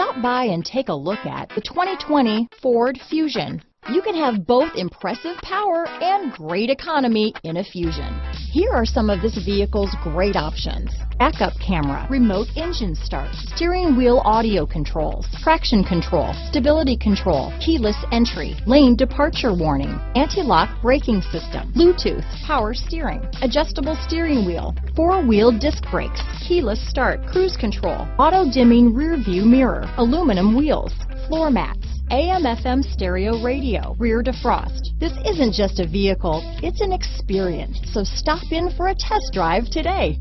Stop by and take a look at the 2020 Ford Fusion. You can have both impressive power and great economy in a Fusion. Here are some of this vehicle's great options: backup camera, remote engine start, steering wheel audio controls, traction control, stability control, keyless entry, lane departure warning, anti-lock braking system, Bluetooth, power steering, adjustable steering wheel, four-wheel disc brakes, keyless start, cruise control, auto-dimming rear view mirror, aluminum wheels, floor mats, AM/FM stereo radio, rear defrost. This isn't just a vehicle, it's an experience. So stop in for a test drive today.